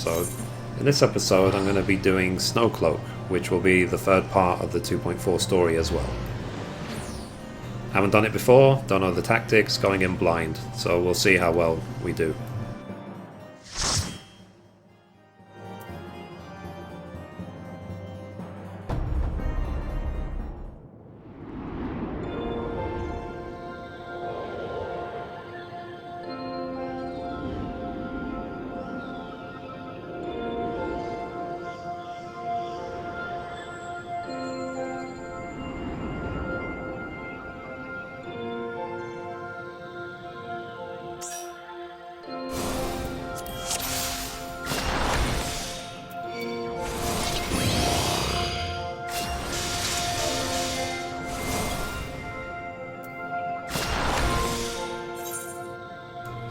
episode. In this episode I'm going to be doing Snowcloak, which will be the third part of the 2.4 story as well. Haven't done it before, don't know the tactics, going in blind, so we'll see how well we do.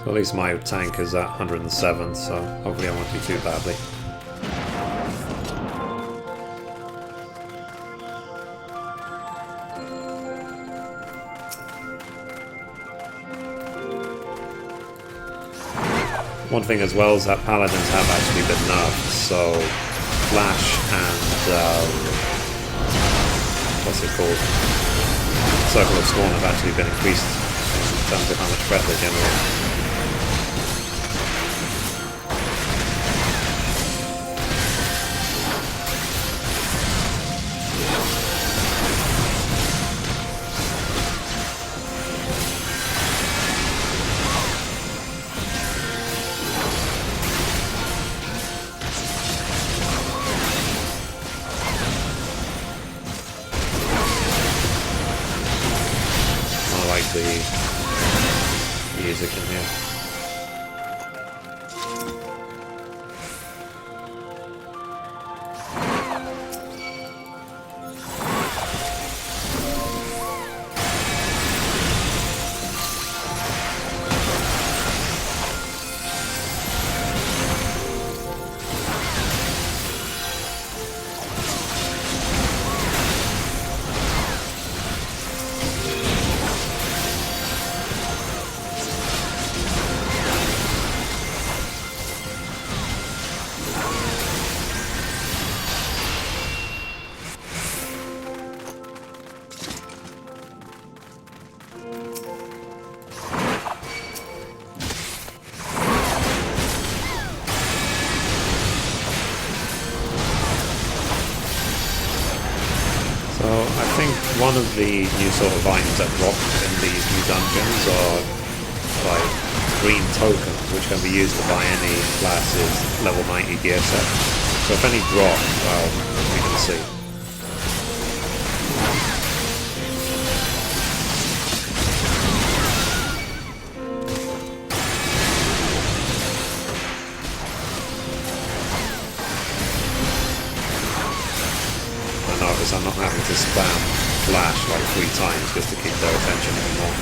So at least my tank is at 107, so hopefully I won't do too badly. One thing as well is that paladins have actually been nerfed, so flash and what's it called? Circle of Scorn have actually been increased in terms of how much threat they generate. The music in here. So I think one of the new sort of items that drop in these new dungeons are like green tokens, which can be used to buy any class's level 90 gear set. So if any drop, well, we can see. I'm not having to spam flash like 3 times just to keep their attention anymore.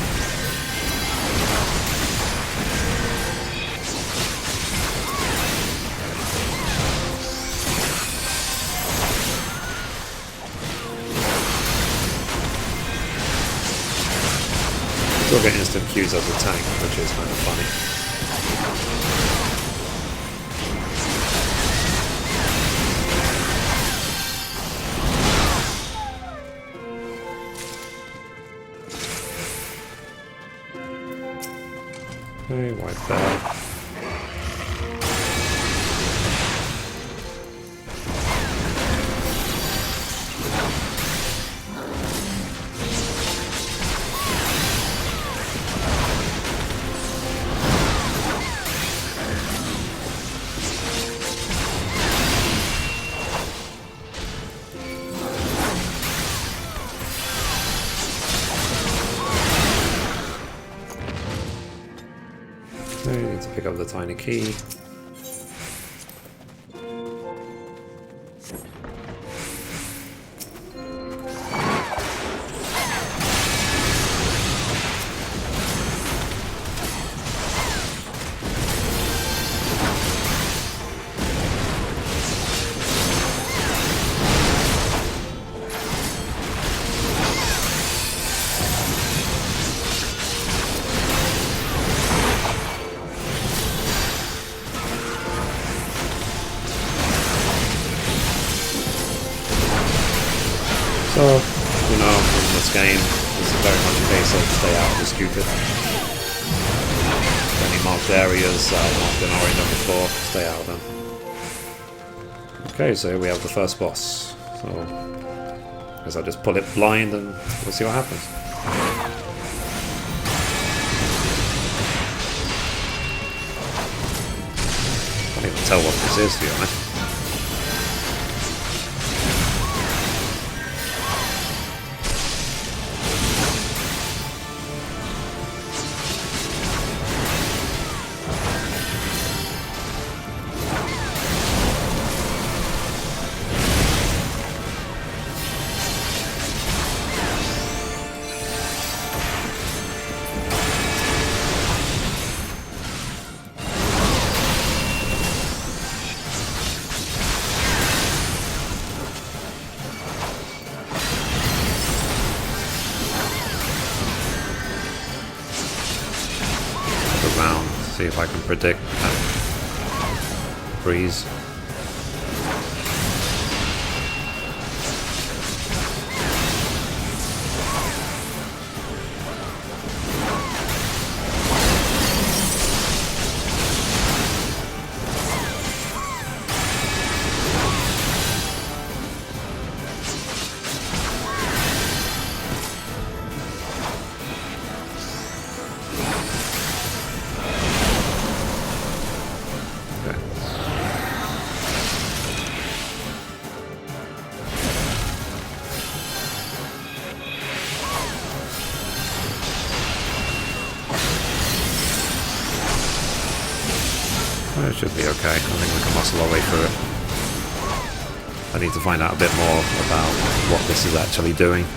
Still get instant Qs as a tank, which is kind of funny. Okay, wipe that. Okay, need to pick up the tiny key. So, you know, in this game, this is very much a case of stay out of the stupid. Any marked areas marked in orange on the floor, stay out of them. Okay, so here we have the first boss. So, I guess I'll just pull it blind and we'll see what happens. Can't even tell what this is, to be honest. Around, see if I can predict that breeze. It should be okay. I think we can muscle our way through it. I need to find out a bit more about what this is actually doing.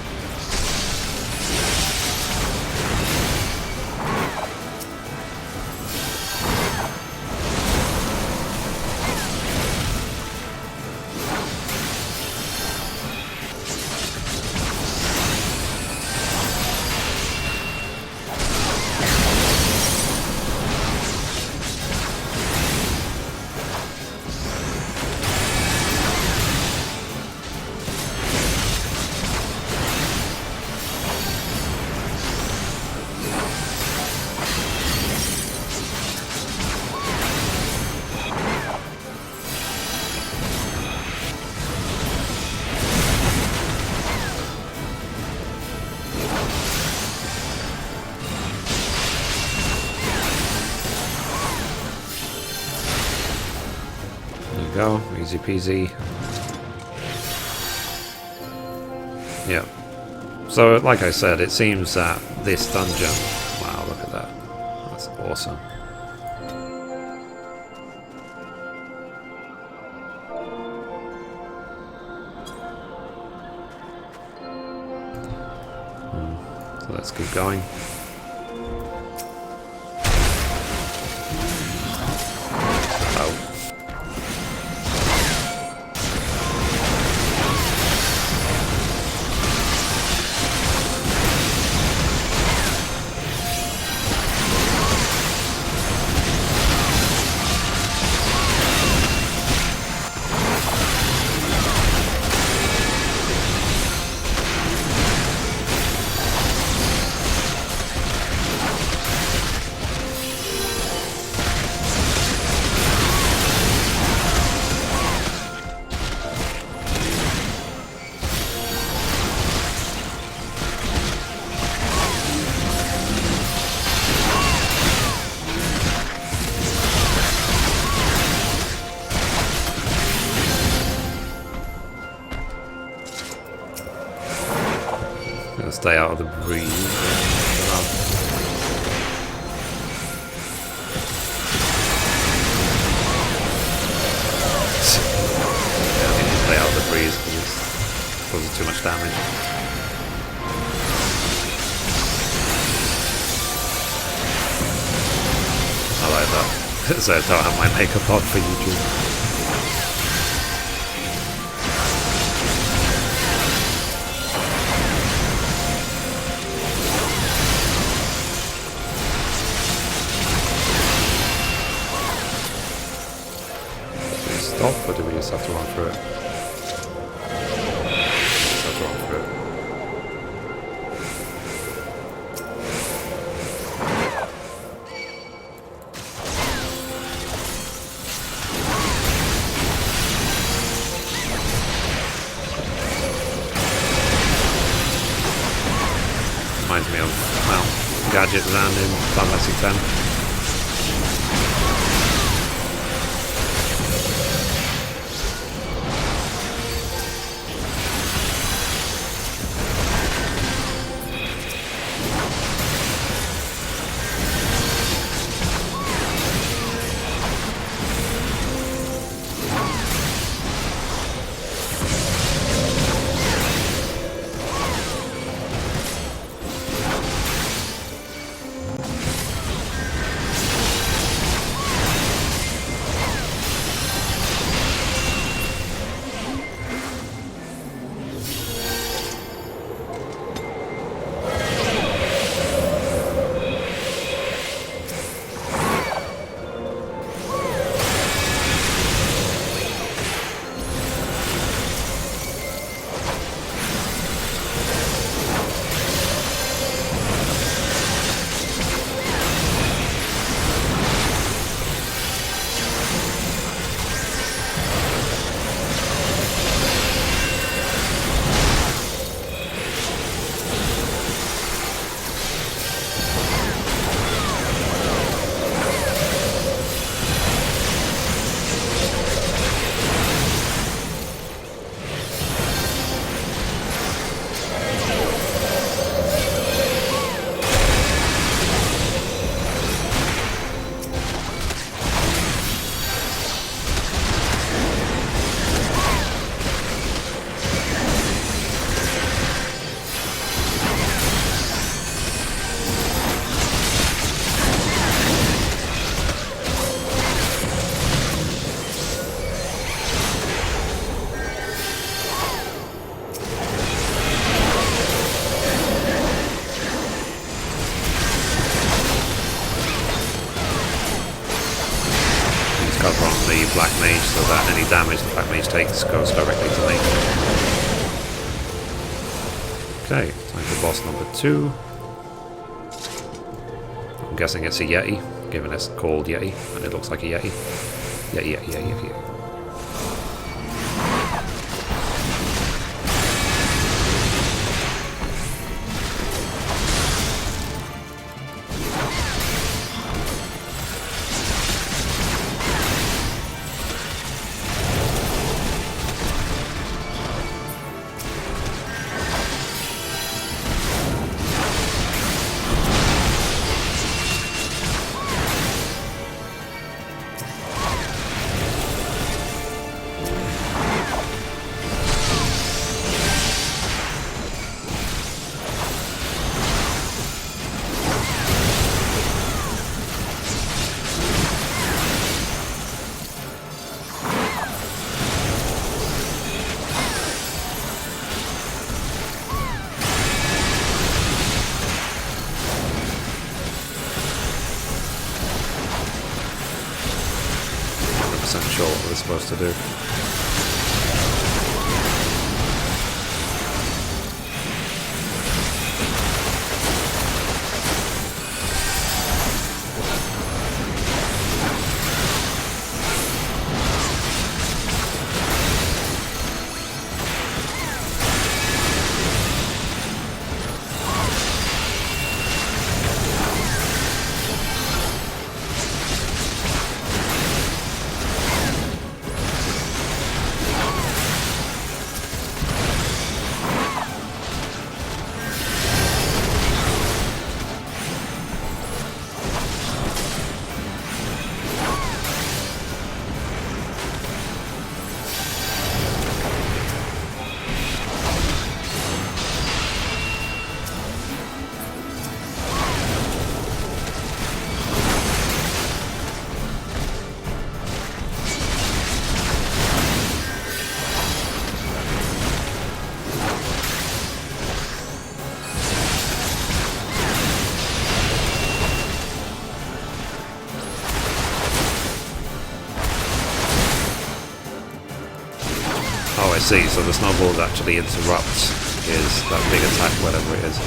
Go, easy peasy. Yeah. So, like I said, it seems that this dungeon... Wow, look at that. That's awesome. So let's keep going. Stay out of the breeze. Yeah, I need to stay out of the breeze because it's causing too much damage. I like that. So I don't have my makeup on for YouTube. Stop, or do we just have to run through it? Just have to run through it. gadget around in Final Fantasy X. Black Mage so that any damage the Black Mage takes goes directly to me. Okay, time for boss number 2. I'm guessing it's a Yeti, given it's called Yeti, and it looks like a Yeti. Yeti. Sure what we're supposed to do. Oh, I see. So the snowballs actually interrupt that big attack, whatever it is.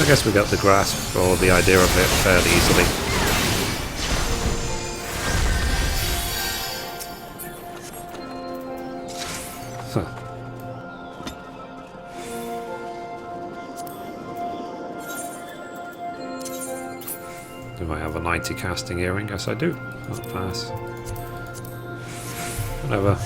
I guess we got the grasp or the idea of it fairly easily. Huh. Do I have a 90 casting earring? Yes I do. I'll pass. Whatever.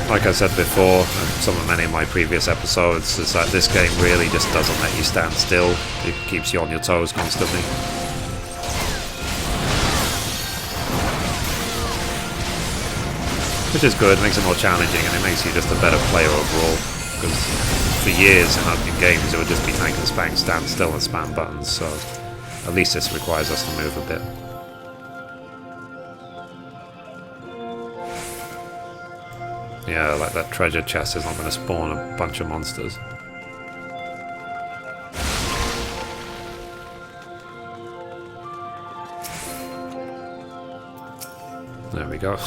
Like I said before, and many of my previous episodes, is that this game really just doesn't let you stand still. It keeps you on your toes constantly. Which is good, makes it more challenging, and it makes you just a better player overall. Because for years in games it would just be tank and spank, stand still and spam buttons, so at least this requires us to move a bit. Yeah, like that treasure chest is not going to spawn a bunch of monsters. There we go.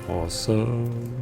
Awesome.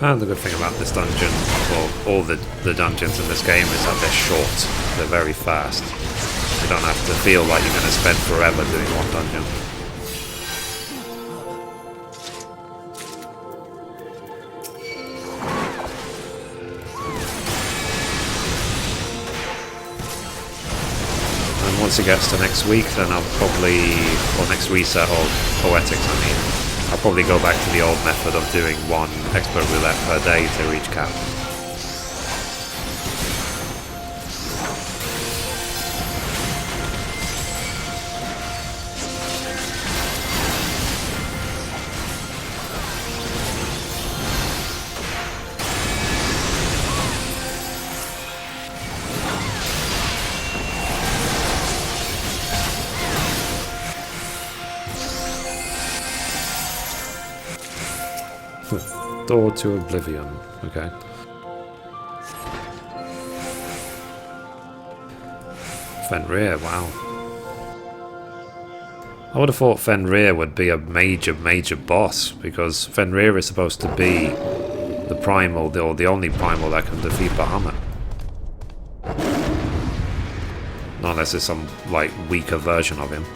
And the good thing about this dungeon, well, all the dungeons in this game, is that they're short. They're very fast. You don't have to feel like you're going to spend forever doing one dungeon. And once it gets to next week, then I'll probably, or next reset, or Poetics I mean, I'll probably go back to the old method of doing 1 expert roulette per day to reach cap. Door to Oblivion. Okay. Fenrir, wow. I would have thought Fenrir would be a major boss, because Fenrir is supposed to be the primal, or the only primal that can defeat Bahamut. Not unless it's some, like, weaker version of him.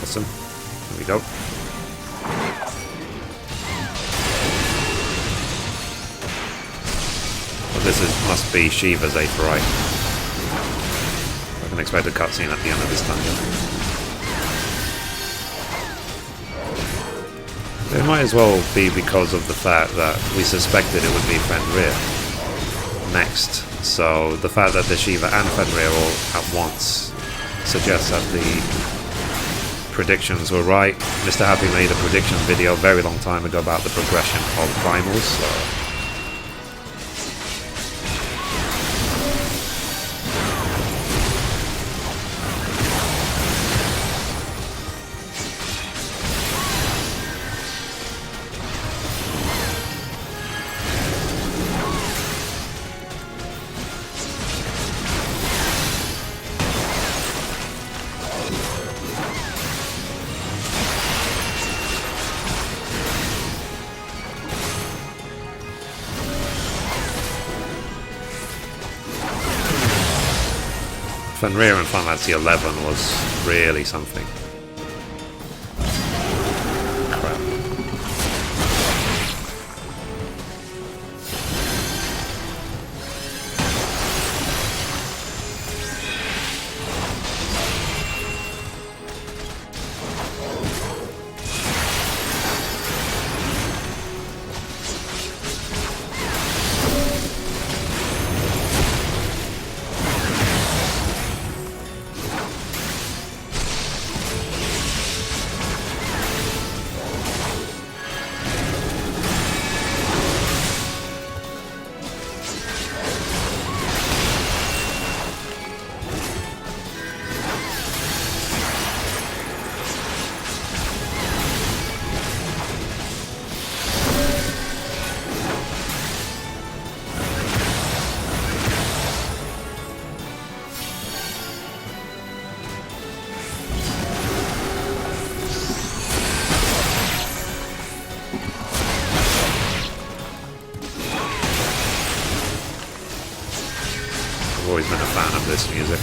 Awesome. There we go. Must be Shiva's aethryte. I can expect a cutscene at the end of this dungeon. It might as well be because of the fact that we suspected it would be Fenrir next. So the fact that the Shiva and Fenrir all at once suggests that the predictions were right. Mr. Happy made a prediction video a very long time ago about the progression of primals. So Fenrir in Final Fantasy XI was really something. Crap. I've always been a fan of this music.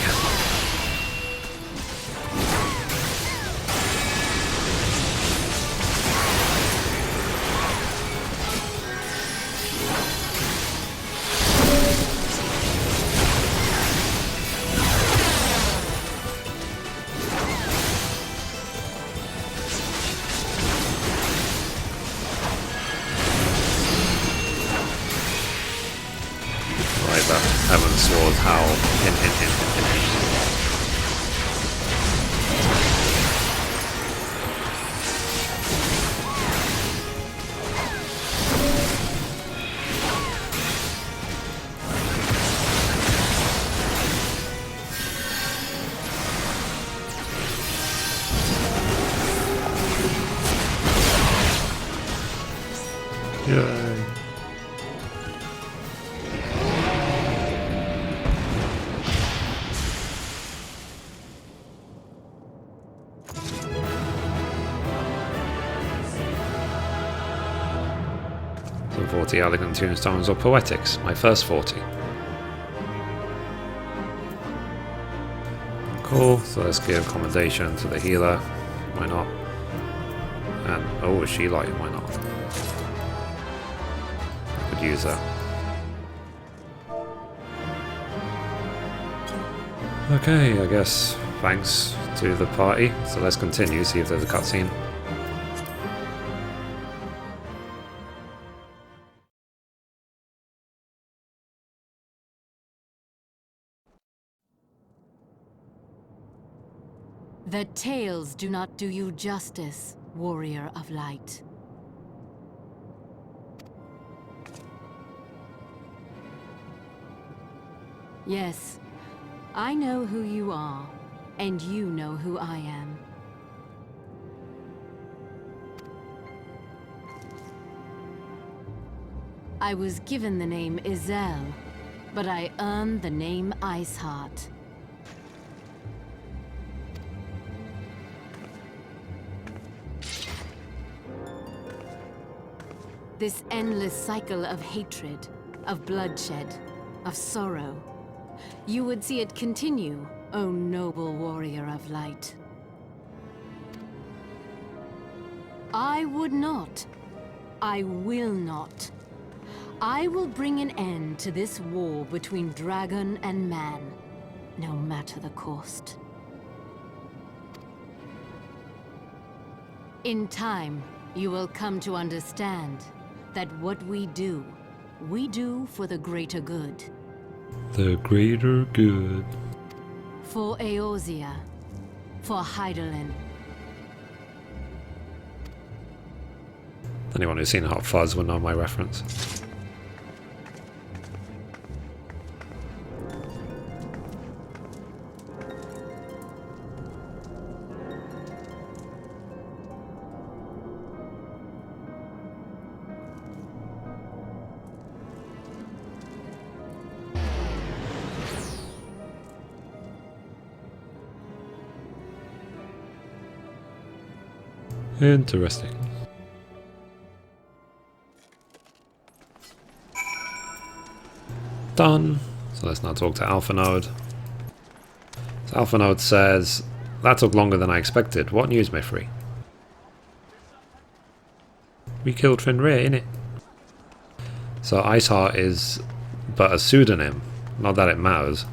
Heaven's Sword howl. Yay. So 40 elegant tombstones or poetics, my first 40. Cool, so let's give commendation to the healer, why not? And, oh, a she light, why not? I could use that. Okay, I guess thanks to the party, so let's continue, see if there's a cutscene. The tales do not do you justice, warrior of light. Yes, I know who you are, and you know who I am. I was given the name Izel, but I earned the name Iceheart. This endless cycle of hatred, of bloodshed, of sorrow. You would see it continue, O noble warrior of light. I would not. I will not. I will bring an end to this war between dragon and man, no matter the cost. In time, you will come to understand that what we do for the greater good. The greater good. For Eorzea. For Hydaelyn. Anyone who's seen Hot Fuzz will know my reference. Interesting. Done. So let's now talk to Alpha Node. So Alpha Node says, that took longer than I expected. What news, Mithrie? We killed Fenrir, innit? So Iceheart is but a pseudonym, not that it matters.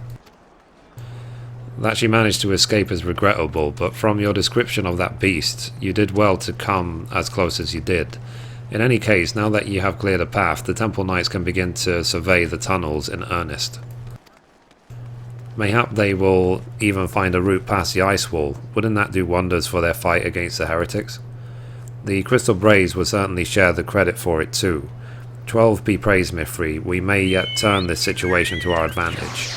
That she managed to escape is regrettable, but from your description of that beast, you did well to come as close as you did. In any case, now that you have cleared a path, the Temple Knights can begin to survey the tunnels in earnest. Mayhap they will even find a route past the ice wall. Wouldn't that do wonders for their fight against the heretics? The Crystal Braze will certainly share the credit for it too. 12 be praised, Mithrie. We may yet turn this situation to our advantage.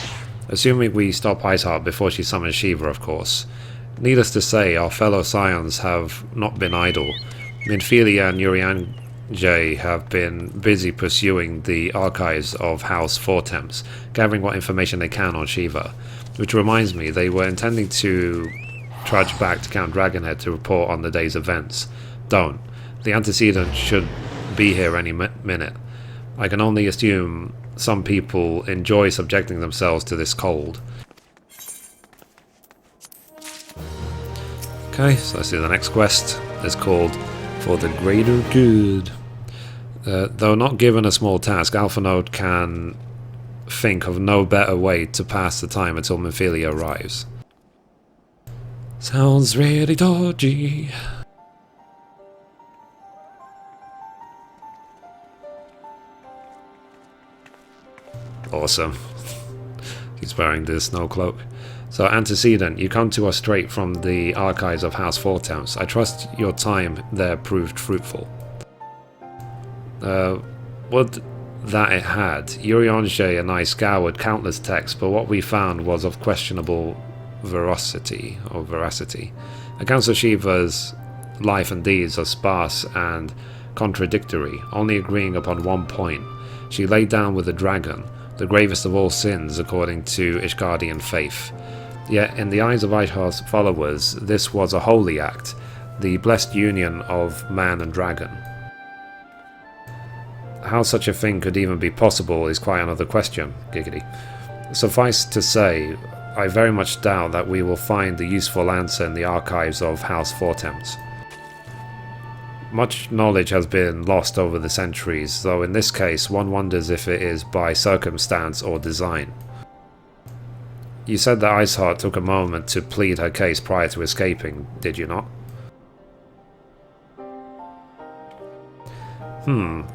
Assuming we stop Iceheart before she summons Shiva, of course. Needless to say, our fellow Scions have not been idle. Mithrie and Urianger have been busy pursuing the archives of House Fortemps, gathering what information they can on Shiva. Which reminds me, they were intending to trudge back to Count Dragonhead to report on the day's events. Don't. The antecedent should be here any minute. I can only assume some people enjoy subjecting themselves to this cold. Okay, so let's do the next quest. It's called For the Greater Good. Though not given a small task, Alpha Node can think of no better way to pass the time until Mithrie arrives. Sounds really dodgy. Awesome. He's wearing the Snowcloak. So, antecedent, you come to us straight from the archives of House Fortemps. I trust your time there proved fruitful. Would that it had. Urianger and I scoured countless texts, but what we found was of questionable veracity. Accounts of Shiva's life and deeds are sparse and contradictory, only agreeing upon one point. She laid down with a dragon, the gravest of all sins according to Ishgardian faith. Yet in the eyes of Iceheart's followers, this was a holy act, the blessed union of man and dragon. How such a thing could even be possible is quite another question, giggity. Suffice to say, I very much doubt that we will find the useful answer in the archives of House Fortemps. Much knowledge has been lost over the centuries, though in this case one wonders if it is by circumstance or design. You said that Iceheart took a moment to plead her case prior to escaping, did you not?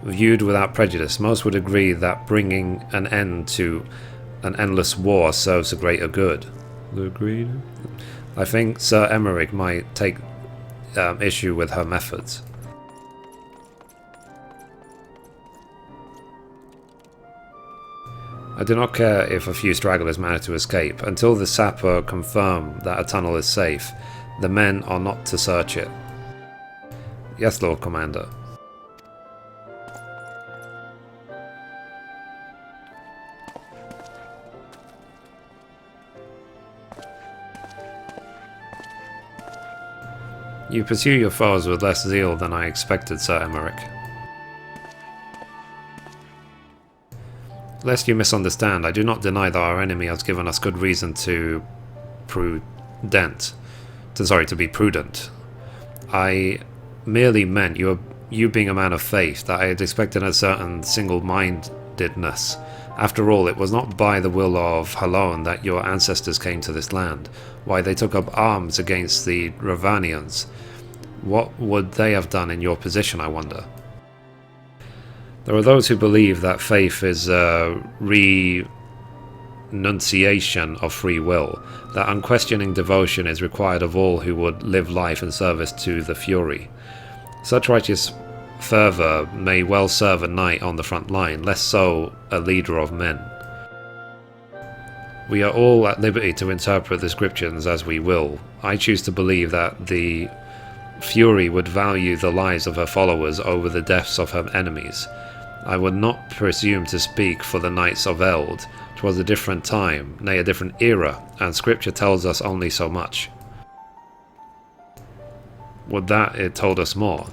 Viewed without prejudice, most would agree that bringing an end to an endless war serves a greater good. Agreed. I think Sir Emmerich might take issue with her methods. I do not care if a few stragglers manage to escape. Until the sapper confirm that a tunnel is safe, the men are not to search it. Yes, Lord Commander. You pursue your foes with less zeal than I expected, Sir Emmerich. Lest you misunderstand, I do not deny that our enemy has given us good reason to be prudent. I merely meant you being a man of faith, that I had expected a certain single-mindedness. After all, it was not by the will of Halone that your ancestors came to this land. Why, they took up arms against the Ravanians. What would they have done in your position, I wonder? There are those who believe that faith is a renunciation of free will, that unquestioning devotion is required of all who would live life in service to the Fury. Such righteous fervour may well serve a knight on the front line, less so a leader of men. We are all at liberty to interpret the scriptures as we will. I choose to believe that the Fury would value the lives of her followers over the deaths of her enemies. I would not presume to speak for the Knights of Eld. 'Twas a different time, nay a different era, and scripture tells us only so much. Would that it told us more.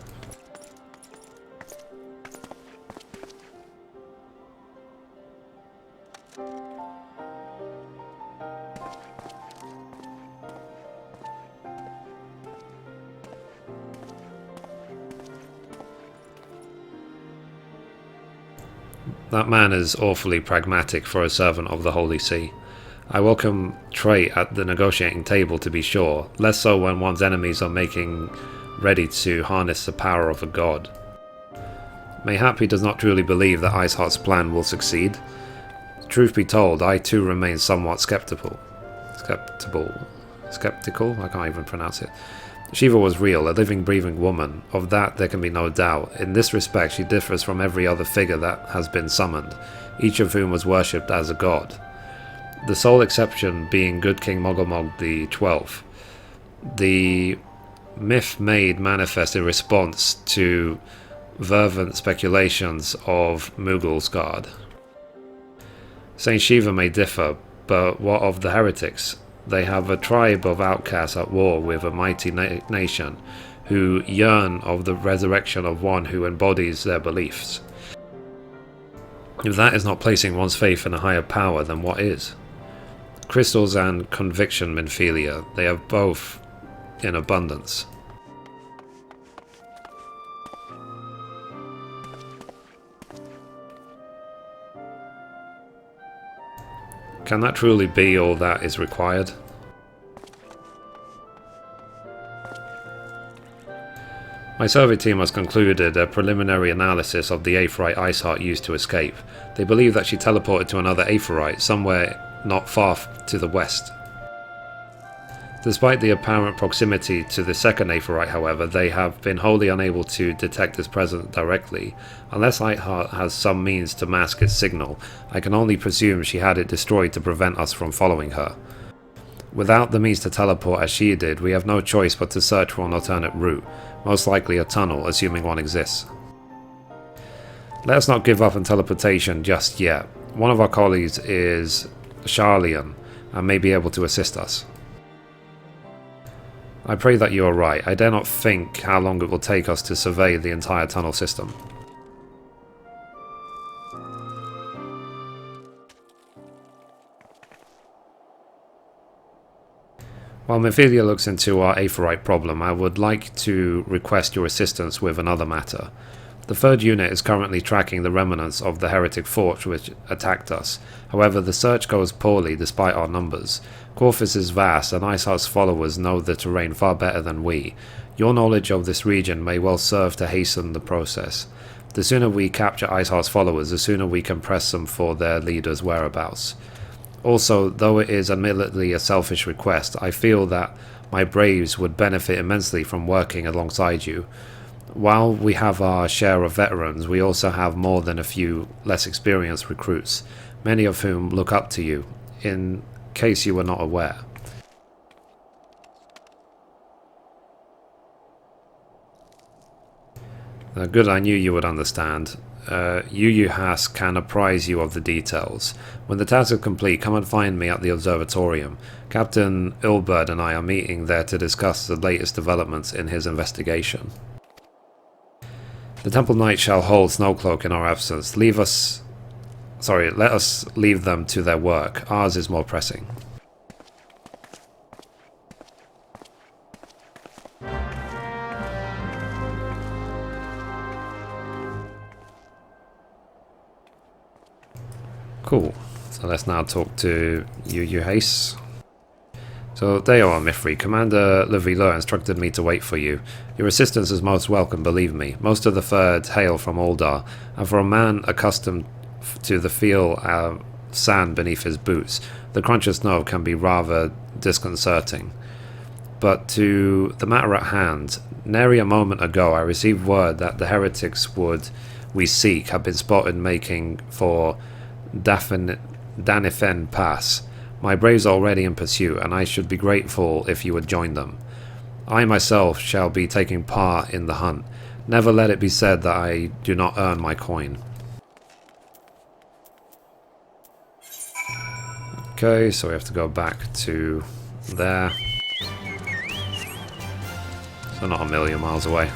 That man is awfully pragmatic for a servant of the Holy See. I welcome trait at the negotiating table, to be sure, less so when one's enemies are making ready to harness the power of a god. Mayhap he does not truly believe that Iceheart's plan will succeed. Truth be told, I too remain somewhat skeptical. Skeptical? I can't even pronounce it. Shiva was real, a living, breathing woman. Of that there can be no doubt. In this respect she differs from every other figure that has been summoned, each of whom was worshipped as a god. The sole exception being good King Mogomog XII. The myth made manifest in response to fervent speculations of Mughal-Scarred. Saint Shiva may differ, but what of the heretics? They have a tribe of outcasts at war with a mighty nation, who yearn of the resurrection of one who embodies their beliefs. If that is not placing one's faith in a higher power, then what is? Crystals and conviction, Minfilia, they have both in abundance. Can that truly be all that is required? My survey team has concluded a preliminary analysis of the aethryte Iceheart used to escape. They believe that she teleported to another aethryte somewhere not far to the west. Despite the apparent proximity to the second aethryte, however, they have been wholly unable to detect its presence directly. Unless Iceheart has some means to mask its signal, I can only presume she had it destroyed to prevent us from following her. Without the means to teleport as she did, we have no choice but to search for an alternate route, most likely a tunnel, assuming one exists. Let us not give up on teleportation just yet. One of our colleagues is Charlian and may be able to assist us. I pray that you are right. I dare not think how long it will take us to survey the entire tunnel system. While Mithrie looks into our aethryte problem, I would like to request your assistance with another matter. The third unit is currently tracking the remnants of the heretic fort which attacked us. However, the search goes poorly despite our numbers. Corvus is vast, and Iceheart's followers know the terrain far better than we. Your knowledge of this region may well serve to hasten the process. The sooner we capture Iceheart's followers, the sooner we can press them for their leader's whereabouts. Also, though it is admittedly a selfish request, I feel that my braves would benefit immensely from working alongside you. While we have our share of veterans, we also have more than a few less experienced recruits, many of whom look up to you, in case you were not aware. Good, I knew you would understand. Yu Has can apprise you of the details. When the task is complete, come and find me at the observatorium. Captain Ilberd and I are meeting there to discuss the latest developments in his investigation. The Temple Knight shall hold Snowcloak in our absence. Let us leave them to their work. Ours is more pressing. Cool. So let's now talk to Yu Has. So there you are, Mithrie. Commander Le Villeur instructed me to wait for you. Your assistance is most welcome, believe me. Most of the Third hail from Aldar, and for a man accustomed to the feel of sand beneath his boots, the crunch of snow can be rather disconcerting. But to the matter at hand, nary a moment ago I received word that the heretics we seek have been spotted making for Danifen Pass. My braves are already in pursuit, and I should be grateful if you would join them. I myself shall be taking part in the hunt. Never let it be said that I do not earn my coin. Okay, so we have to go back to there. So not a million miles away.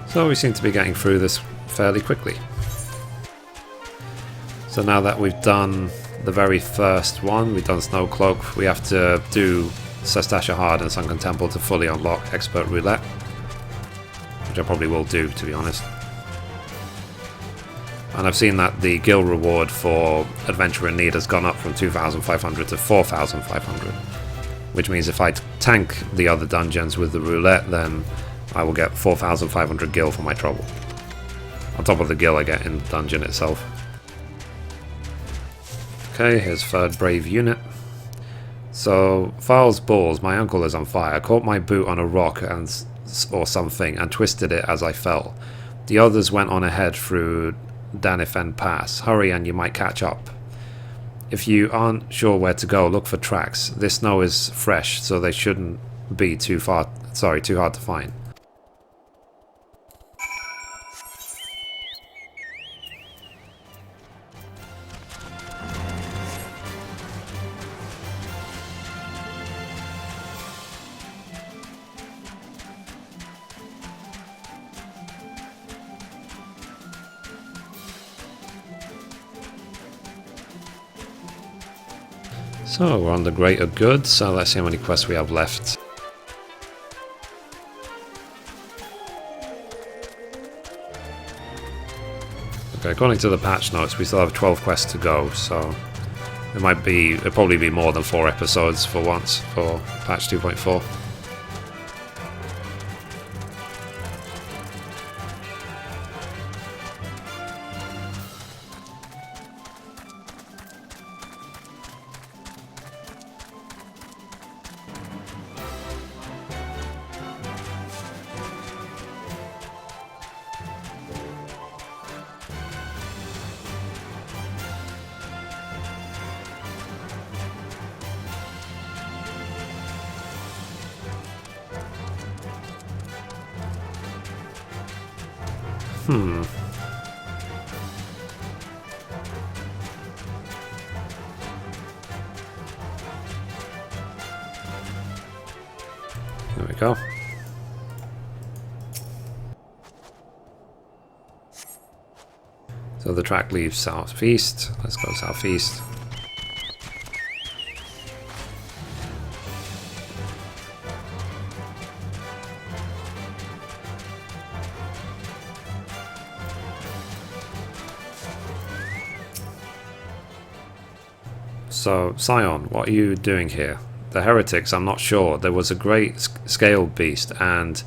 So we seem to be getting through this fairly quickly. So now that we've done the very first one, we've done Snowcloak, we have to do Sastasha Hard and Sunken Temple to fully unlock Expert Roulette, which I probably will do, to be honest. And I've seen that the guild reward for Adventure in Need has gone up from 2,500 to 4,500, which means if I tank the other dungeons with the roulette, then I will get 4,500 gil for my trouble, on top of the gil I get in the dungeon itself. Okay, here's third brave unit. So, File's balls, my uncle is on fire. I caught my boot on a rock or something and twisted it as I fell. The others went on ahead through Danifen Pass. Hurry and you might catch up. If you aren't sure where to go, look for tracks. This snow is fresh, so they shouldn't be too hard to find. So we're on the Greater Good, so let's see how many quests we have left. Okay, according to the patch notes, we still have 12 quests to go, so it'll probably be more than 4 episodes for once for patch 2.4. There we go. So the track leaves southeast. Let's go southeast. So, Scion, what are you doing here? The heretics, I'm not sure. There was a great scale beast, and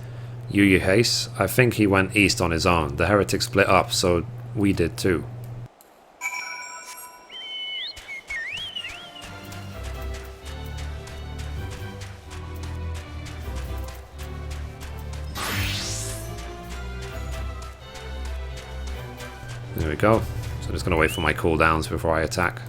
Yu Hace, I think he went east on his own. The heretics split up, so we did too. There we go. So I'm just going to wait for my cooldowns before I attack.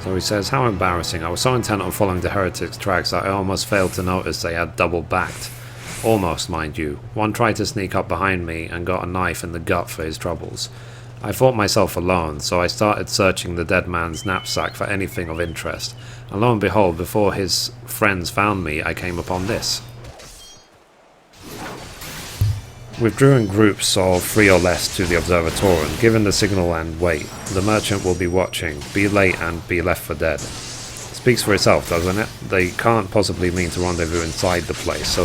So he says, how embarrassing. I was so intent on following the heretics' tracks that I almost failed to notice they had double backed. Almost, mind you. One tried to sneak up behind me and got a knife in the gut for his troubles. I thought myself alone, so I started searching the dead man's knapsack for anything of interest. And lo and behold, before his friends found me, I came upon this. Withdrew in groups of 3 or less to the observatorium. Given the signal and wait. The merchant will be watching. Be late and be left for dead. Speaks for itself, doesn't it? They can't possibly mean to rendezvous inside the place, so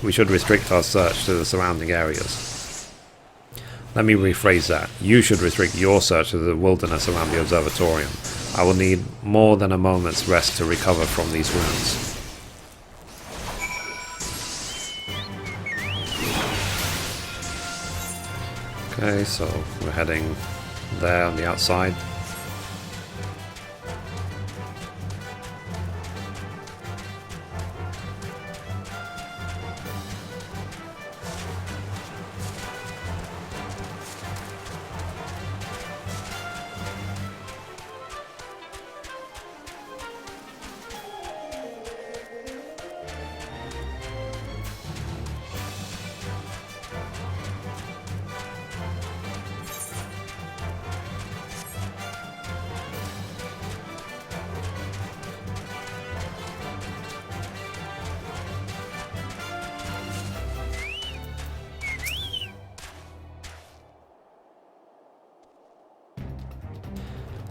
we should restrict our search to the surrounding areas. Let me rephrase that. You should restrict your search to the wilderness around the observatorium. I will need more than a moment's rest to recover from these wounds. Okay, so we're heading there on the outside.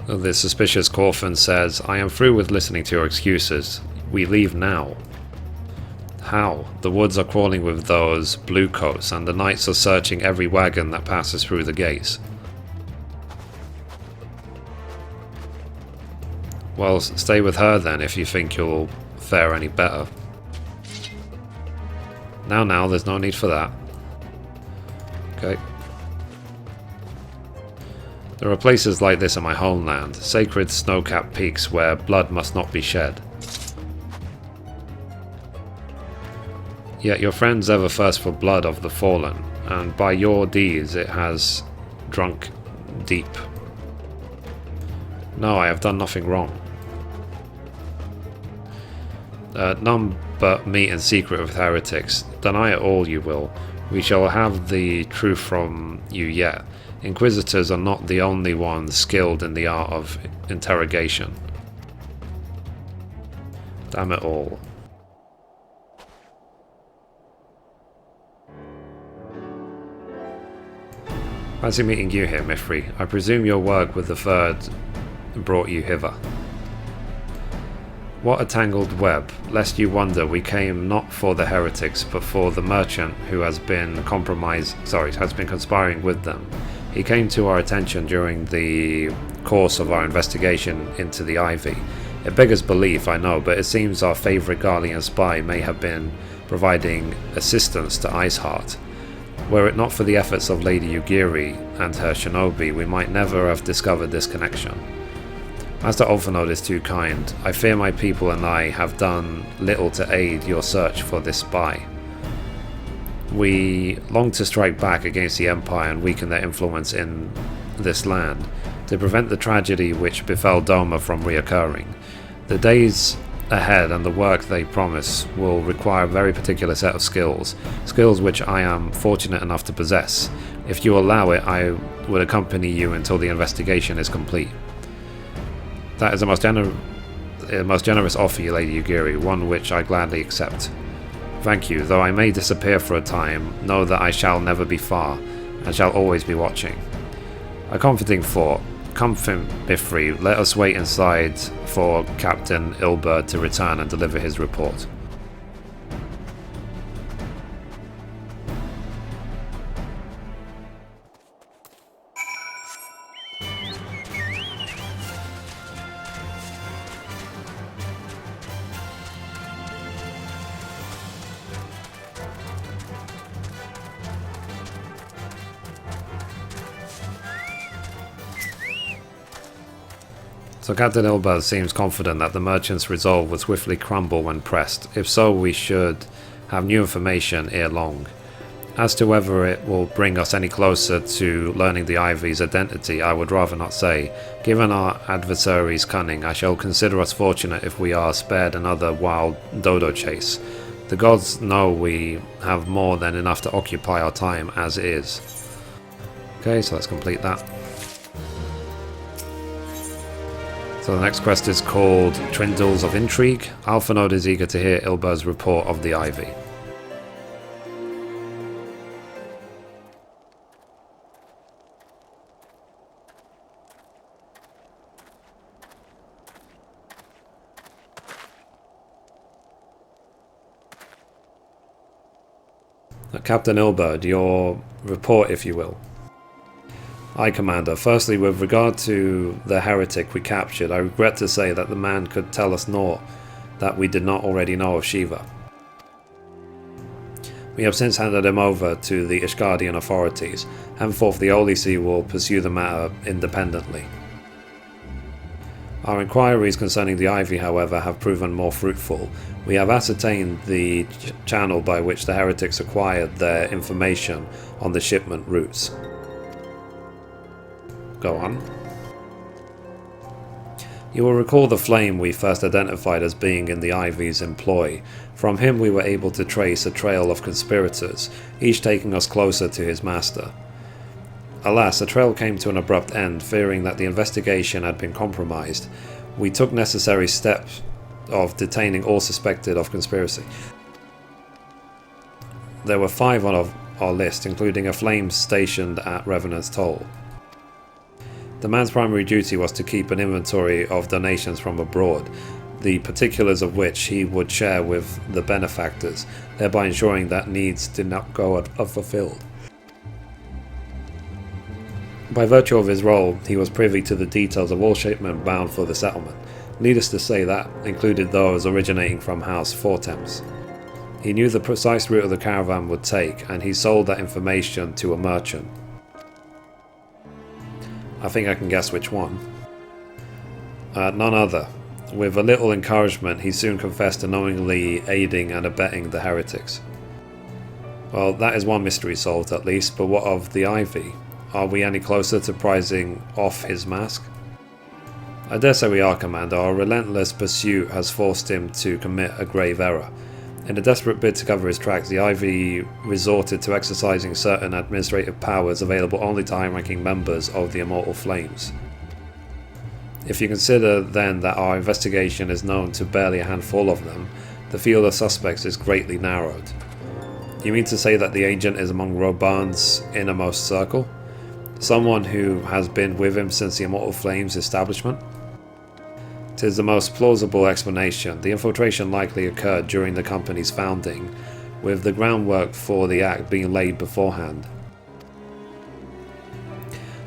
The suspicious Corfin says, I am through with listening to your excuses. We leave now. How? The woods are crawling with those bluecoats, and the knights are searching every wagon that passes through the gates. Well, stay with her then if you think you'll fare any better. Now, there's no need for that. Okay. There are places like this in my homeland, sacred snow-capped peaks where blood must not be shed. Yet your friend's ever thirst for blood of the fallen, and by your deeds it has drunk deep. No, I have done nothing wrong. None but meet in secret with heretics. Deny it all you will. We shall have the truth from you yet. Inquisitors are not the only ones skilled in the art of interrogation. Damn it all. Fancy meeting you here, Mithrie. I presume your work with the Third brought you hither. What a tangled web. Lest you wonder, we came not for the heretics, but for the merchant who has been conspiring with them. He came to our attention during the course of our investigation into the Ivy. It beggars belief, I know, but it seems our favourite Garlean spy may have been providing assistance to Iceheart. Were it not for the efforts of Lady Yugiri and her shinobi, we might never have discovered this connection. Master Ulfanode is too kind. I fear my people and I have done little to aid your search for this spy. We long to strike back against the Empire and weaken their influence in this land, to prevent the tragedy which befell Doma from reoccurring. The days ahead and the work they promise will require a very particular set of skills which I am fortunate enough to possess. If you allow it, I would accompany you until the investigation is complete. That is a most generous offer, Lady Yugiri, one which I gladly accept. Thank you. Though I may disappear for a time, know that I shall never be far, and shall always be watching. A comforting thought. Come, Mithrie, let us wait inside for Captain Ilberd to return and deliver his report. So Captain Ilberd seems confident that the merchant's resolve will swiftly crumble when pressed. If so, we should have new information ere long. As to whether it will bring us any closer to learning the Ivy's identity, I would rather not say. Given our adversary's cunning, I shall consider us fortunate if we are spared another wild dodo chase. The gods know we have more than enough to occupy our time as is. Okay, so let's complete that. So the next quest is called Tendrils of Intrigue. Ulfanode is eager to hear Ilberd's report of the Ivy. Captain Ilberd, your report, if you will. Aye, Commander. Firstly, with regard to the heretic we captured, I regret to say that the man could tell us naught that we did not already know of Shiva. We have since handed him over to the Ishgardian authorities. Henceforth, the Holy See will pursue the matter independently. Our inquiries concerning the Ivy, however, have proven more fruitful. We have ascertained the channel by which the heretics acquired their information on the shipment routes. Go on. You will recall the flame we first identified as being in the Ivy's employ. From him we were able to trace a trail of conspirators, each taking us closer to his master. Alas, the trail came to an abrupt end. Fearing that the investigation had been compromised, we took necessary steps of detaining all suspected of conspiracy. There were 5 on our list, including a flame stationed at Revenant's Toll. The man's primary duty was to keep an inventory of donations from abroad, the particulars of which he would share with the benefactors, thereby ensuring that needs did not go unfulfilled. By virtue of his role, he was privy to the details of all shipmen bound for the settlement. Needless to say, that included those originating from House Fortemps. He knew the precise route the caravan would take, and he sold that information to a merchant. I think I can guess which one. None other. With a little encouragement, he soon confessed to knowingly aiding and abetting the heretics. Well, that is one mystery solved at least, but what of the Ivy? Are we any closer to prizing off his mask? I dare say we are, Commander. Our relentless pursuit has forced him to commit a grave error. In a desperate bid to cover his tracks, the Ivy resorted to exercising certain administrative powers available only to high-ranking members of the Immortal Flames. If you consider then that our investigation is known to barely a handful of them, the field of suspects is greatly narrowed. You mean to say that the agent is among Roban's innermost circle? Someone who has been with him since the Immortal Flames establishment? 'Tis the most plausible explanation. The infiltration likely occurred during the company's founding, with the groundwork for the act being laid beforehand.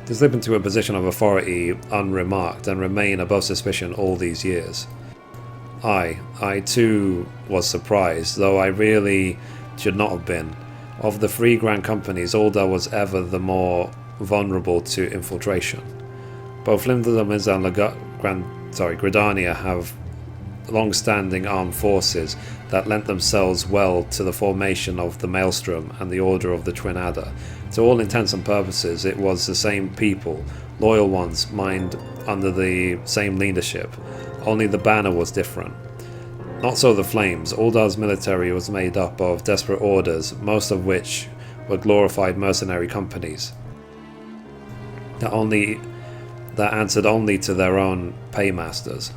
To slip into a position of authority unremarked and remain above suspicion all these years. I too was surprised, though I really should not have been. Of the three grand companies, Alda was ever the more vulnerable to infiltration. Both Lindermans and Gridania have long-standing armed forces that lent themselves well to the formation of the Maelstrom and the Order of the Twin Adder. To all intents and purposes, it was the same people, loyal ones, mined under the same leadership, only the banner was different. Not so the Flames. Aldar's military was made up of desperate orders, most of which were glorified mercenary companies that answered only to their own paymasters.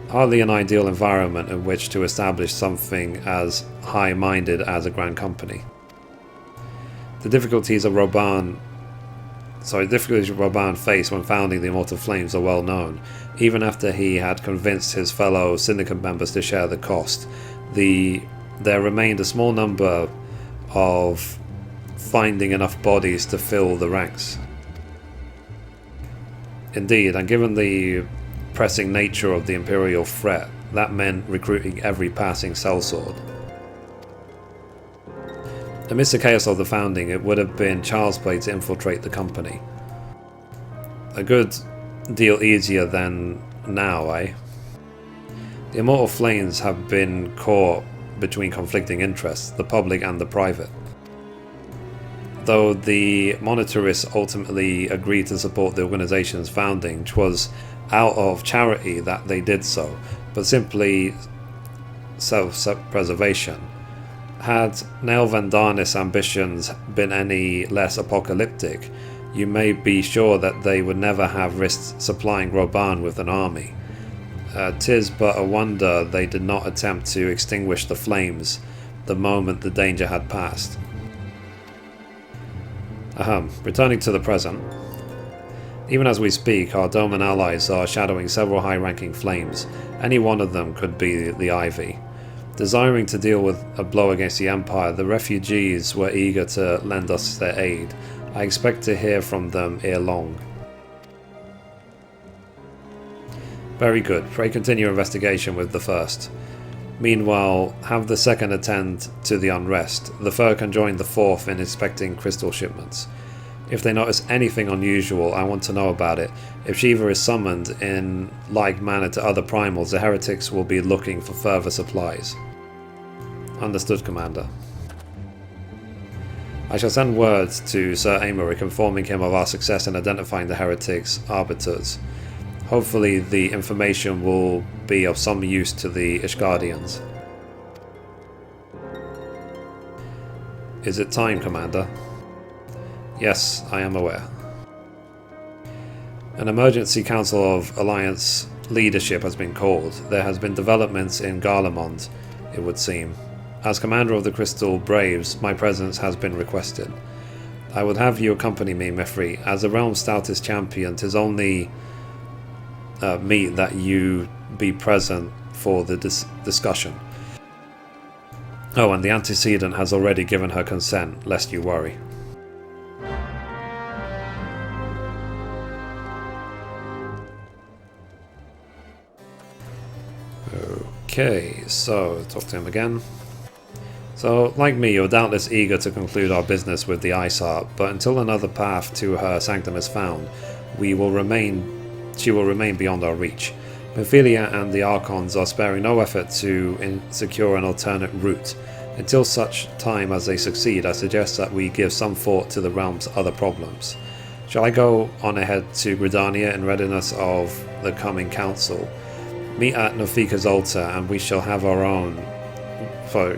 Hardly an ideal environment in which to establish something as high-minded as a grand company. The difficulties Roban faced when founding the Immortal Flames are well known. Even after he had convinced his fellow syndicate members to share the cost, there remained a small number of finding enough bodies to fill the ranks. Indeed, and given the pressing nature of the Imperial threat, that meant recruiting every passing sellsword. Amidst the chaos of the founding, it would have been child's play to infiltrate the company. A good deal easier than now, eh? The Immortal Flames have been caught between conflicting interests, the public and the private. Though the monetarists ultimately agreed to support the organization's founding, 'twas out of charity that they did so, but simply self-preservation. Had Nel Vandarnis' ambitions been any less apocalyptic, you may be sure that they would never have risked supplying Roban with an army. 'Tis but a wonder they did not attempt to extinguish the flames the moment the danger had passed. Returning to the present. Even as we speak, our Doman allies are shadowing several high-ranking flames. Any one of them could be the Ivy. Desiring to deal with a blow against the Empire, the refugees were eager to lend us their aid. I expect to hear from them ere long. Very good. Pray continue investigation with the first. Meanwhile, have the second attend to the unrest. The third can join the fourth in inspecting crystal shipments. If they notice anything unusual, I want to know about it. If Shiva is summoned in like manner to other primals, the heretics will be looking for further supplies. Understood, Commander. I shall send word to Sir Amory informing him of our success in identifying the heretics' arbiters. Hopefully the information will be of some use to the Ishgardians. Is it time, Commander? Yes, I am aware. An emergency council of Alliance leadership has been called. There has been developments in Garlemond, it would seem. As commander of the Crystal Braves, my presence has been requested. I would have you accompany me, Mithrie. As the realm's stoutest champion, 'tis only meet that you be present for the discussion. Oh, and the antecedent has already given her consent, lest you worry. Okay, so talk to him again. So, like me, you're doubtless eager to conclude our business with the Ice Heart, but until another path to her sanctum is found, she will remain beyond our reach. Ophelia and the Archons are sparing no effort to secure an alternate route. Until such time as they succeed, I suggest that we give some thought to the realm's other problems. Shall I go on ahead to Gridania in readiness of the coming council? Meet at Nofika's altar, and we shall have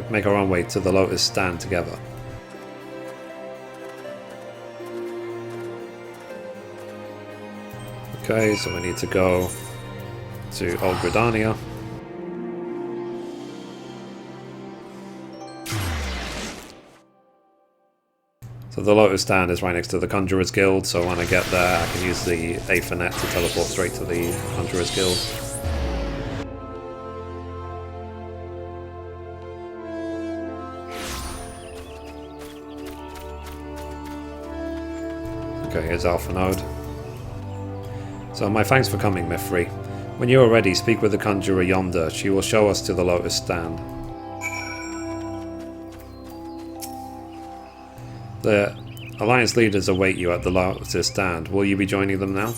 make our own way to the Lotus Stand together. Okay, so we need to go to Old Gridania. So the Lotus Stand is right next to the Conjurer's Guild, so when I get there I can use the aethryte to teleport straight to the Conjurer's Guild. Okay, here's Alpha Node. So my thanks for coming, Mithrie. When you are ready, speak with the conjurer yonder. She will show us to the Lotus Stand. The Alliance leaders await you at the Lotus Stand. Will you be joining them now?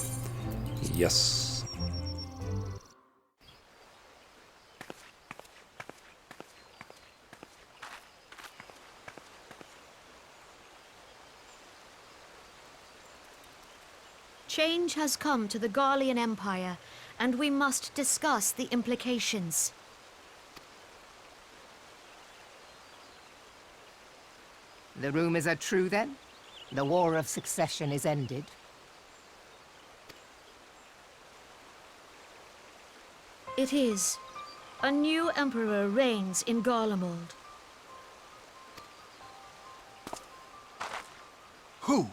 Yes. Change has come to the Garlean Empire, and we must discuss the implications. The rumors are true, then? The War of Succession is ended? It is. A new emperor reigns in Garlemald. Who?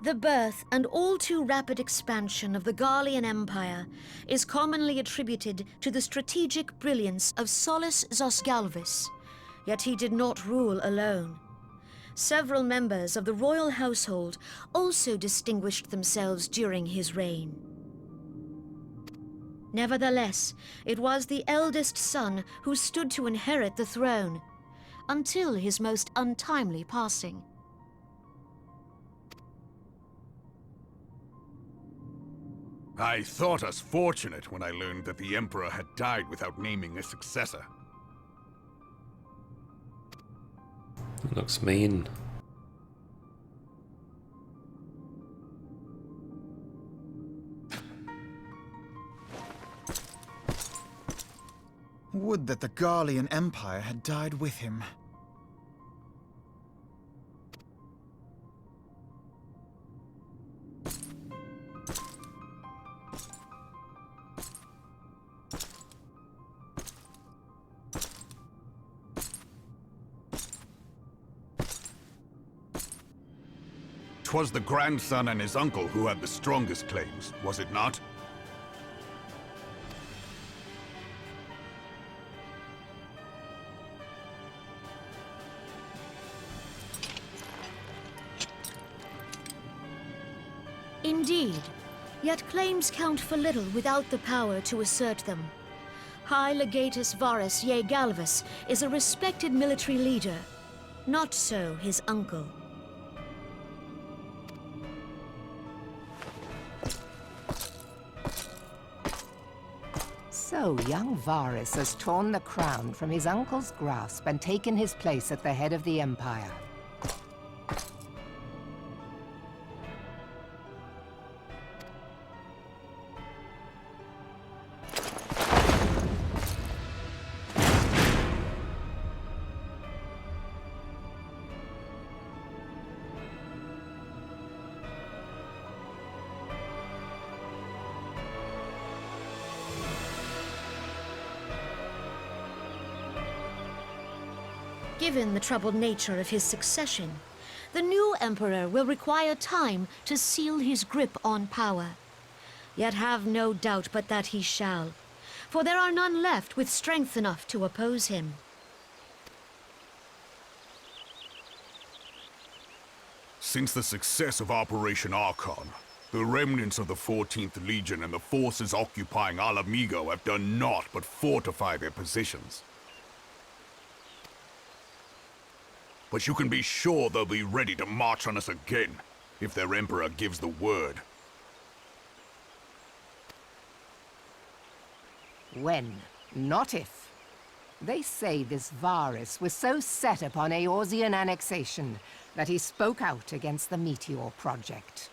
The birth and all too rapid expansion of the Garlean Empire is commonly attributed to the strategic brilliance of Solus Zosgalvis, yet he did not rule alone. Several members of the royal household also distinguished themselves during his reign. Nevertheless, it was the eldest son who stood to inherit the throne, until his most untimely passing. I thought us fortunate when I learned that the Emperor had died without naming a successor. Looks mean. Would that the Garlean Empire had died with him. 'Twas the grandson and his uncle who had the strongest claims, was it not? Indeed, yet claims count for little without the power to assert them. High Legatus Varus Ye Galvus is a respected military leader. Not so his uncle. So young Varus has torn the crown from his uncle's grasp and taken his place at the head of the Empire. Given the troubled nature of his succession, the new emperor will require time to seal his grip on power. Yet have no doubt but that he shall, for there are none left with strength enough to oppose him. Since the success of Operation Archon, the remnants of the 14th Legion and the forces occupying Alamigo have done naught but fortify their positions. But you can be sure they'll be ready to march on us again, if their Emperor gives the word. When, not if. They say this Varus was so set upon Eorzean annexation that he spoke out against the Meteor Project.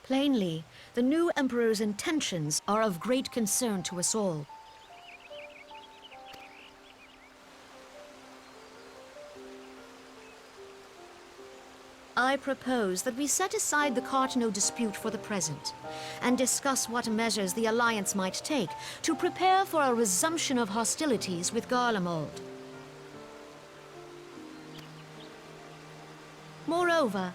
Plainly, the new emperor's intentions are of great concern to us all. I propose that we set aside the Cartno dispute for the present, and discuss what measures the Alliance might take to prepare for a resumption of hostilities with Garlemald. Moreover,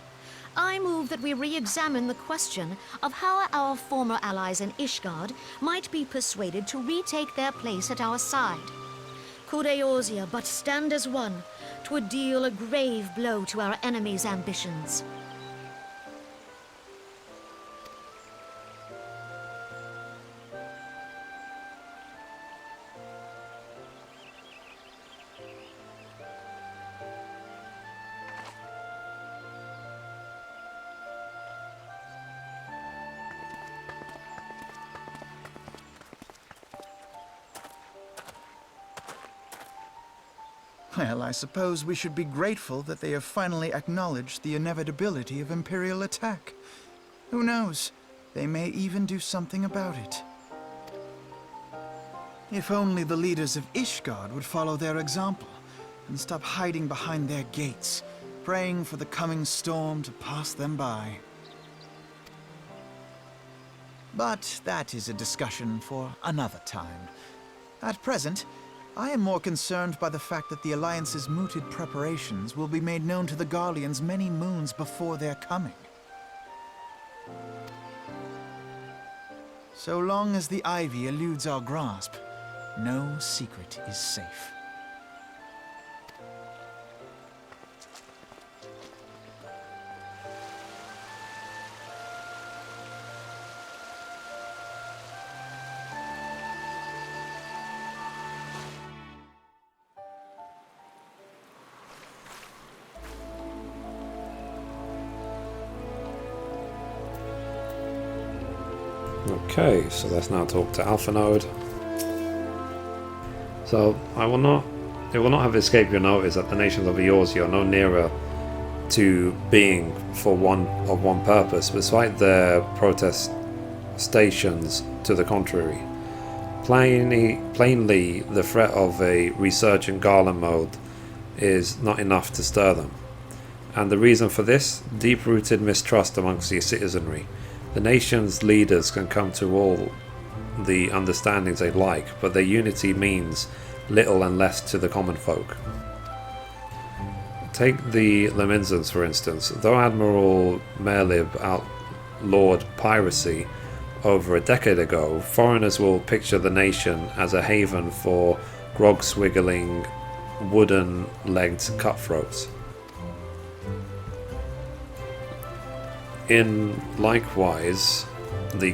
I move that we re-examine the question of how our former allies in Ishgard might be persuaded to retake their place at our side. could Eorzea but stand as one, 'twould deal a grave blow to our enemy's ambitions. Well, I suppose we should be grateful that they have finally acknowledged the inevitability of Imperial attack. Who knows? They may even do something about it. If only the leaders of Ishgard would follow their example and stop hiding behind their gates, praying for the coming storm to pass them by. But that is a discussion for another time. At present, I am more concerned by the fact that the Alliance's mooted preparations will be made known to the Garleans many moons before their coming. So long as the ivy eludes our grasp, no secret is safe. Okay, so let's now talk to Alpha Node. So it will not have escaped your notice that the nations of Eorzea are no nearer to being for one purpose, despite their protestations to the contrary. Plainly, the threat of a resurgent Garland mode is not enough to stir them. And the reason for this? Deep-rooted mistrust amongst the citizenry. The nation's leaders can come to all the understandings they like, but their unity means little unless to the common folk. Take the Leminzans for instance. Though Admiral Merlib outlawed piracy over a decade ago, foreigners will picture the nation as a haven for grog-swiggling, wooden-legged cutthroats. In likewise, the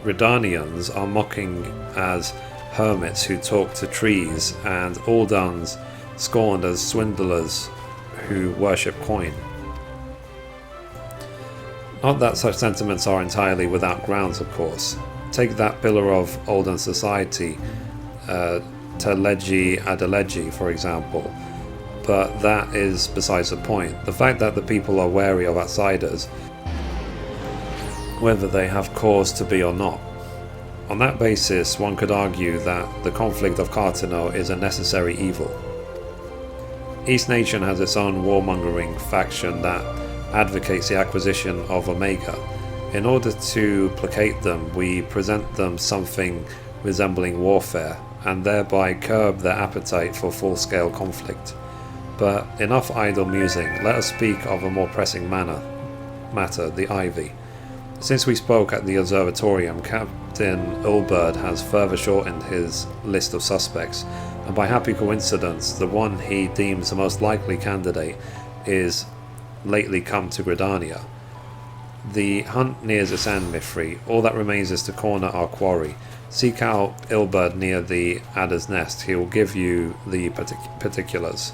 Redanians are mocking as hermits who talk to trees, and Aldans scorned as swindlers who worship coin. Not that such sentiments are entirely without grounds, of course. Take that pillar of olden society, Teleji Adeleji, for example. But that is besides the point. The fact that the people are wary of outsiders, whether they have cause to be or not. On that basis, one could argue that the conflict of Cartino is a necessary evil. Each nation has its own warmongering faction that advocates the acquisition of Omega. In order to placate them, we present them something resembling warfare, and thereby curb their appetite for full-scale conflict. But enough idle musing, let us speak of a more pressing matter, the Ivy. Since we spoke at the Observatorium, Captain Ulbird has further shortened his list of suspects, and by happy coincidence, the one he deems the most likely candidate is lately come to Gridania. The hunt nears its end, Mithrie. All that remains is to corner our quarry. Seek out Ilberd near the Adder's Nest. He will give you the particulars.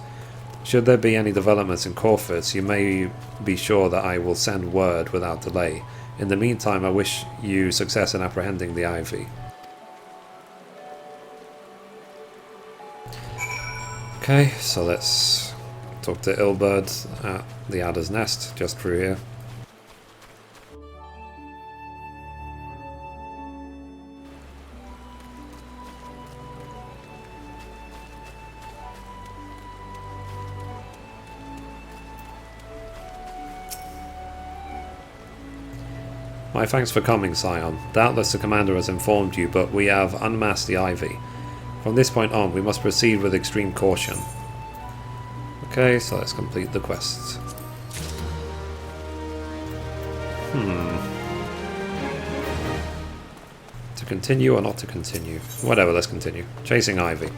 Should there be any developments in Corfus, you may be sure that I will send word without delay. In the meantime, I wish you success in apprehending the Ivy. Okay, so let's talk to Ilberd at the Adder's Nest, just through here. My thanks for coming, Scion. Doubtless the commander has informed you, but we have unmasked the Ivy. From this point on, we must proceed with extreme caution. Okay, so let's complete the quests. To continue or not to continue? Whatever, let's continue. Chasing Ivy.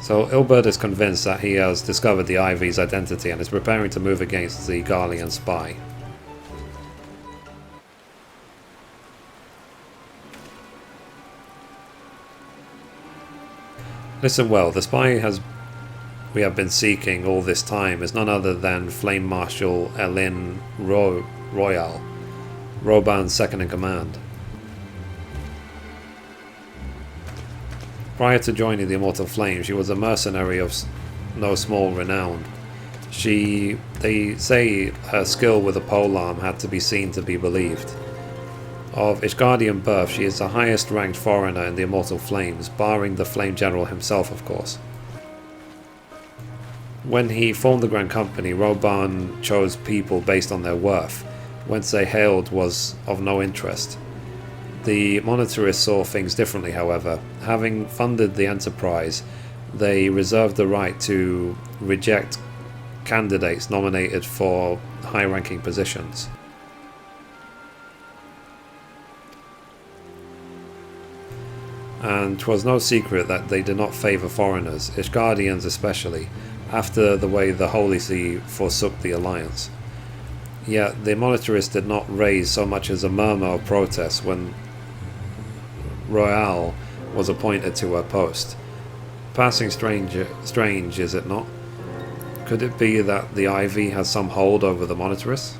So Ilberd is convinced that he has discovered the Ivy's identity and is preparing to move against the Garlean spy. Listen well, the spy we have been seeking all this time is none other than Flame Marshal Elin Royal, Roban's second in command. Prior to joining the Immortal Flame, she was a mercenary of no small renown. They say her skill with a polearm had to be seen to be believed. Of Ishgardian birth, she is the highest ranked foreigner in the Immortal Flames, barring the Flame General himself, of course. When he formed the Grand Company, Roban chose people based on their worth. Whence they hailed was of no interest. The monetarists saw things differently, however. Having funded the enterprise, they reserved the right to reject candidates nominated for high-ranking positions. And 'twas no secret that they did not favour foreigners, Ishgardians especially, after the way the Holy See forsook the alliance. Yet the monetarists did not raise so much as a murmur of protest when Royale was appointed to her post. Passing strange, is it not? Could it be that the Ivy has some hold over the monetarists?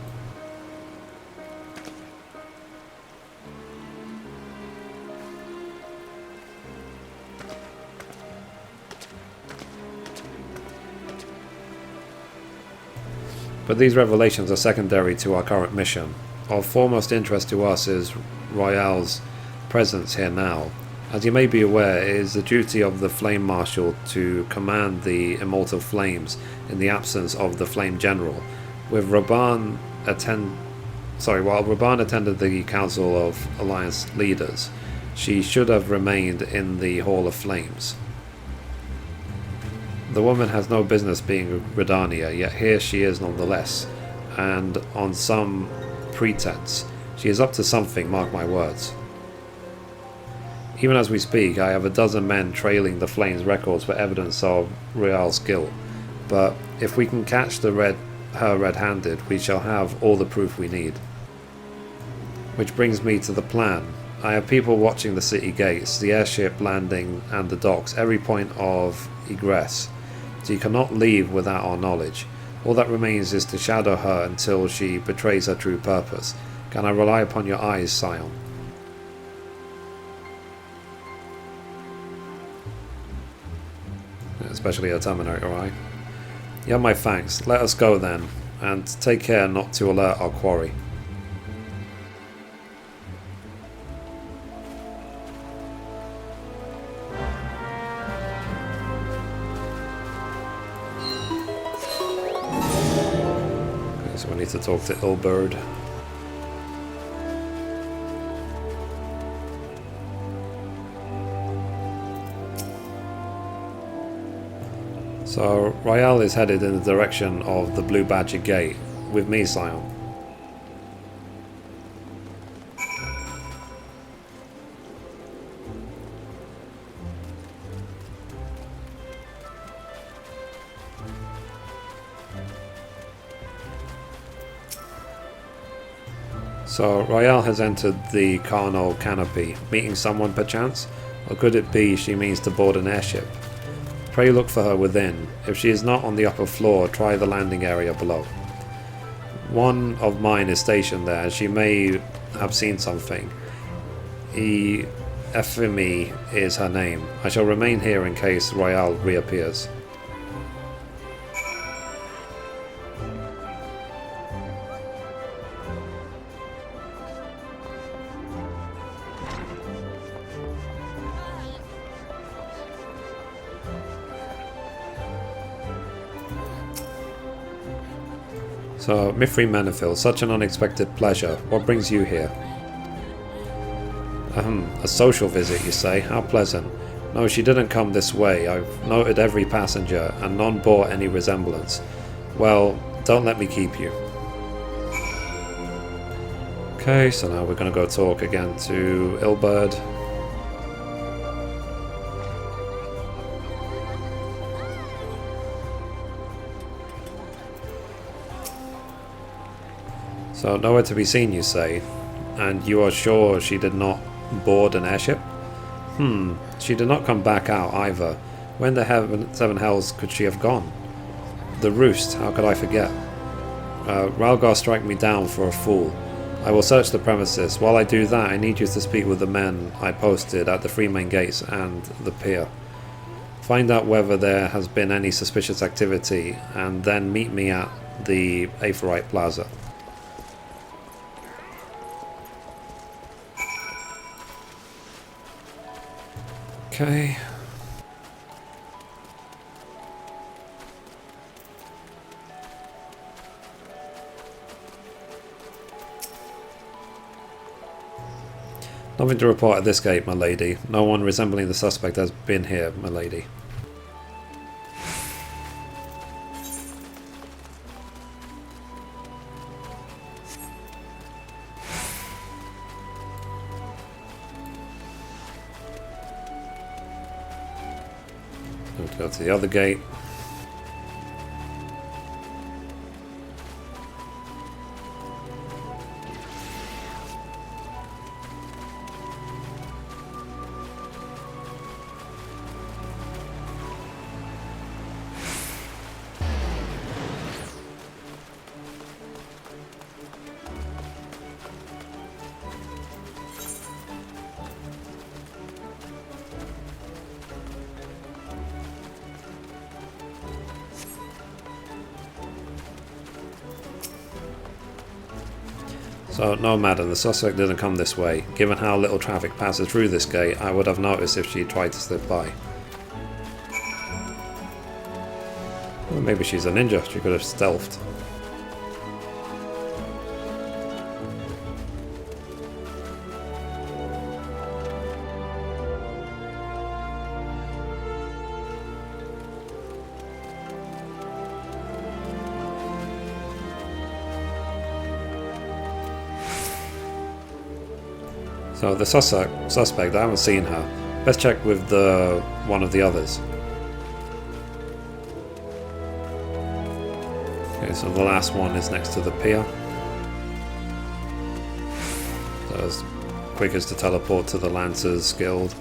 But these revelations are secondary to our current mission. Of foremost interest to us is Royale's presence here now. As you may be aware, it is the duty of the Flame Marshal to command the Immortal Flames in the absence of the Flame General. While Raban attended the Council of Alliance Leaders, she should have remained in the Hall of Flames. The woman has no business being Redania, yet here she is nonetheless, and on some pretense. She is up to something, mark my words. Even as we speak, I have a dozen men trailing the Flames records for evidence of Royale's guilt, but if we can catch her red-handed, we shall have all the proof we need. Which brings me to the plan. I have people watching the city gates, the airship landing and the docks, every point of egress. So you cannot leave without our knowledge. All that remains is to shadow her until she betrays her true purpose. Can I rely upon your eyes, Scion? Especially a Terminator eye. You have my thanks. Let us go then, and take care not to alert our quarry. Okay, so we need to talk to Ilberd. So, Royale is headed in the direction of the Blue Badger Gate, with me, Scion. So, Royale has entered the Carnal Canopy, meeting someone perchance? Or could it be she means to board an airship? Pray look for her within. If she is not on the upper floor, try the landing area below. One of mine is stationed there, and she may have seen something. Ephemy is her name. I shall remain here in case Royale reappears. So, Mithrie Menethil, such an unexpected pleasure. What brings you here? A social visit, you say? How pleasant. No, she didn't come this way. I've noted every passenger, and none bore any resemblance. Well, don't let me keep you. Okay, so now we're going to go talk again to Ilberd. So, nowhere to be seen, you say? And you are sure she did not board an airship? She did not come back out either. When the seven hells could she have gone? The roost, how could I forget? Ralgar strike me down for a fool. I will search the premises. While I do that, I need you to speak with the men I posted at the 3 main gates and the pier. Find out whether there has been any suspicious activity, and then meet me at the Aethryte Plaza. Okay. Nothing to report at this gate, my lady. No one resembling the suspect has been here, my lady. We'll go to the other gate. So, no madam, the suspect didn't come this way. Given how little traffic passes through this gate, I would have noticed if she tried to slip by. Well, maybe she's a ninja, she could have stealthed. So the suspect, I haven't seen her. Let's check with one of the others. Okay, so the last one is next to the pier. So as quick as to teleport to the Lancers Guild.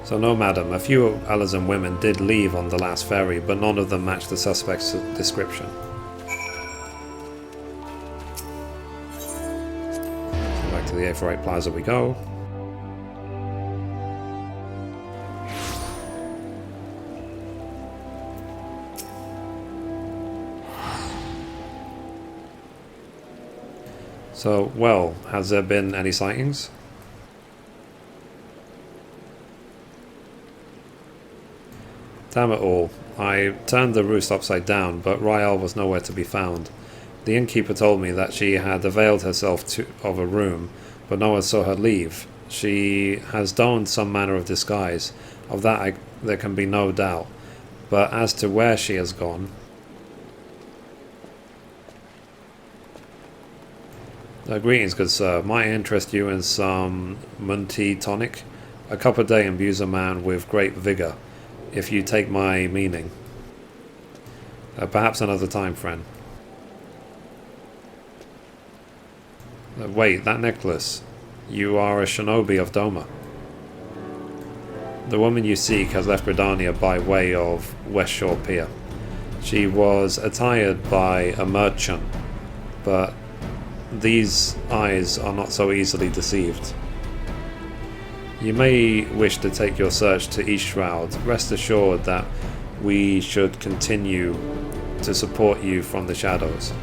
So no madam, a few Alazan women did leave on the last ferry, but none of them matched the suspect's description. So back to the Aethryte Plaza we go. So, well, has there been any sightings? Damn it all. I turned the roost upside down, but Rael was nowhere to be found. The innkeeper told me that she had availed herself of a room, but no one saw her leave. She has donned some manner of disguise. Of that there can be no doubt. But as to where she has gone... greetings, good sir. Might I interest you in some Munti tonic? A cup a day imbues a man with great vigour, if you take my meaning. Perhaps another time, friend. Wait, that necklace. You are a shinobi of Doma. The woman you seek has left Redania by way of West Shore Pier. She was attired by a merchant, but these eyes are not so easily deceived. You may wish to take your search to East Shroud. Rest assured that we should continue to support you from the shadows.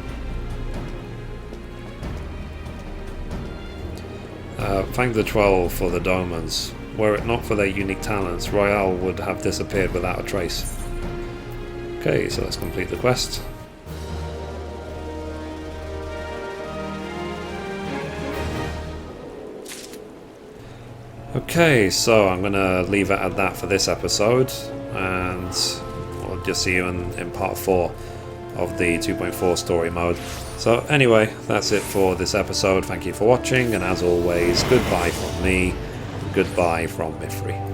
Thank the 12 for the Domans. Were it not for their unique talents, Royale would have disappeared without a trace. Okay, so let's complete the quest. Okay, so I'm gonna leave it at that for this episode, and I'll just see you in part 4 of the 2.4 story mode. So anyway, that's it for this episode. Thank you for watching, and as always, goodbye from me, goodbye from Mithrie.